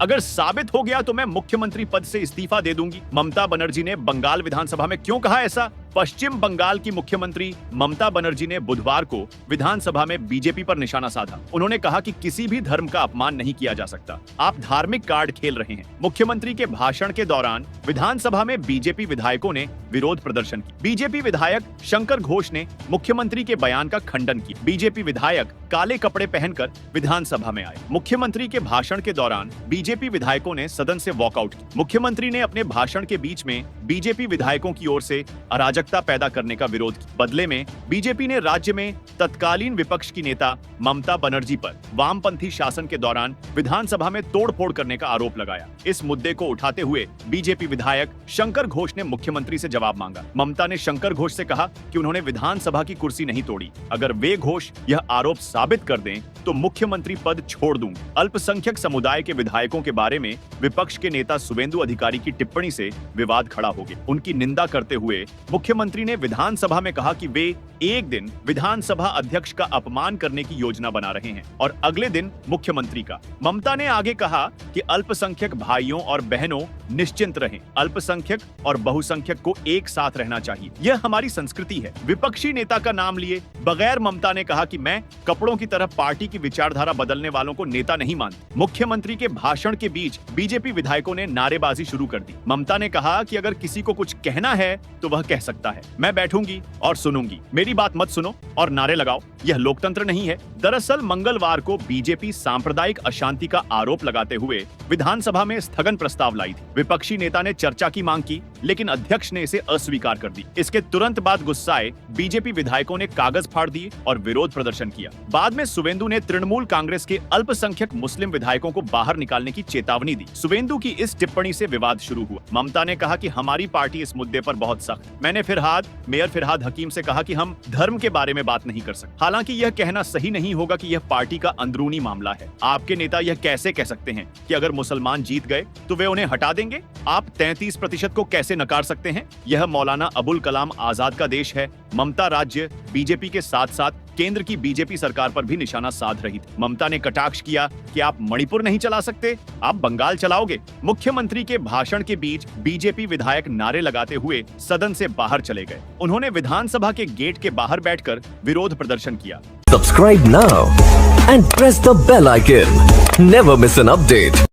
अगर साबित हो गया तो मैं मुख्यमंत्री पद से इस्तीफा दे दूंगी। ममता बनर्जी ने बंगाल विधानसभा में क्यों कहा ऐसा? पश्चिम बंगाल की मुख्यमंत्री ममता बनर्जी ने बुधवार को विधानसभा में बीजेपी पर निशाना साधा। उन्होंने कहा कि किसी भी धर्म का अपमान नहीं किया जा सकता। आप धार्मिक कार्ड खेल रहे हैं। मुख्यमंत्री के भाषण के दौरान विधानसभा में बीजेपी विधायकों ने विरोध प्रदर्शन किया। बीजेपी विधायक शंकर घोष ने मुख्यमंत्री के बयान का खंडन किया। बीजेपी विधायक काले कपड़े पहनकर विधानसभा में आए। मुख्यमंत्री के भाषण के दौरान बीजेपी विधायकों ने सदन से वॉकआउट किया। मुख्यमंत्री ने अपने भाषण के बीच में बीजेपी विधायकों की ओर से अराजकता पैदा करने का विरोध किया। बदले में बीजेपी ने राज्य में तत्कालीन विपक्ष की नेता ममता बनर्जी पर वामपंथी शासन के दौरान विधानसभा में तोड़फोड़ करने का आरोप लगाया। इस मुद्दे को उठाते हुए बीजेपी विधायक शंकर घोष ने मुख्यमंत्री से जवाब मांगा। ममता ने शंकर घोष से कहा कि उन्होंने विधानसभा की कुर्सी नहीं तोड़ी। अगर वे घोष यह आरोप साबित कर दें तो मुख्यमंत्री पद छोड़ दूंगी। अल्पसंख्यक समुदाय के विधायकों के बारे में विपक्ष के नेता शुवेंदु अधिकारी की टिप्पणी से विवाद खड़ा हो गया। उनकी निंदा करते हुए मुख्यमंत्री ने विधानसभा में कहा कि वे एक दिन विधानसभा अध्यक्ष का अपमान करने की योजना बना रहे हैं और अगले दिन मुख्यमंत्री का। ममता ने आगे कहा कि अल्पसंख्यक भाइयों और बहनों निश्चिंत रहें। अल्पसंख्यक और बहुसंख्यक को एक साथ रहना चाहिए। यह हमारी संस्कृति है। विपक्षी नेता का नाम लिए बगैर ममता ने कहा कि मैं कपड़ों की तरह पार्टी की विचारधारा बदलने वालों को नेता नहीं मानती। मुख्यमंत्री के भाषण के बीच बीजेपी विधायकों ने नारेबाजी शुरू कर दी। ममता ने कहा कि अगर किसी को कुछ कहना है तो वह कह सकता है। मैं बैठूंगी और सुनूंगी। मेरी बात मत सुनो और नारे लगाओ। यह लोकतंत्र नहीं है। दरअसल मंगलवार को बीजेपी सांप्रदायिक अशांति का आरोप लगाते हुए विधानसभा में स्थगन प्रस्ताव लाई थी। विपक्षी नेता ने चर्चा की मांग की, लेकिन अध्यक्ष ने इसे अस्वीकार कर दी। इसके तुरंत बाद गुस्साए बीजेपी विधायकों ने कागज फाड़ दिए और विरोध प्रदर्शन किया। बाद में शुवेंदु ने तृणमूल कांग्रेस के अल्पसंख्यक मुस्लिम विधायकों को बाहर निकालने की चेतावनी दी। शुवेंदु की इस टिप्पणी से विवाद शुरू हुआ। ममता ने कहा कि हमारी पार्टी इस मुद्दे पर बहुत सख्त। मैंने मेयर फिरहाद हकीम से कहा कि हम धर्म के बारे में बात नहीं कर सकते। हालांकि यह कहना सही नहीं होगा कि यह पार्टी का अंदरूनी मामला है। आपके नेता यह कैसे कह सकते हैं कि अगर मुसलमान जीत गए तो वे उन्हें हटा देंगे? आप 33% को कैसे नकार सकते हैं? यह मौलाना अबुल कलाम आजाद का देश है। ममता राज्य बीजेपी के साथ साथ केंद्र की बीजेपी सरकार पर भी निशाना साध रही थी। ममता ने कटाक्ष किया कि आप मणिपुर नहीं चला सकते, आप बंगाल चलाओगे। मुख्यमंत्री के भाषण के बीच बीजेपी विधायक नारे लगाते हुए सदन से बाहर चले गए। उन्होंने विधानसभा के गेट के बाहर बैठकर विरोध प्रदर्शन किया। Subscribe now and press the bell icon. Never miss an update.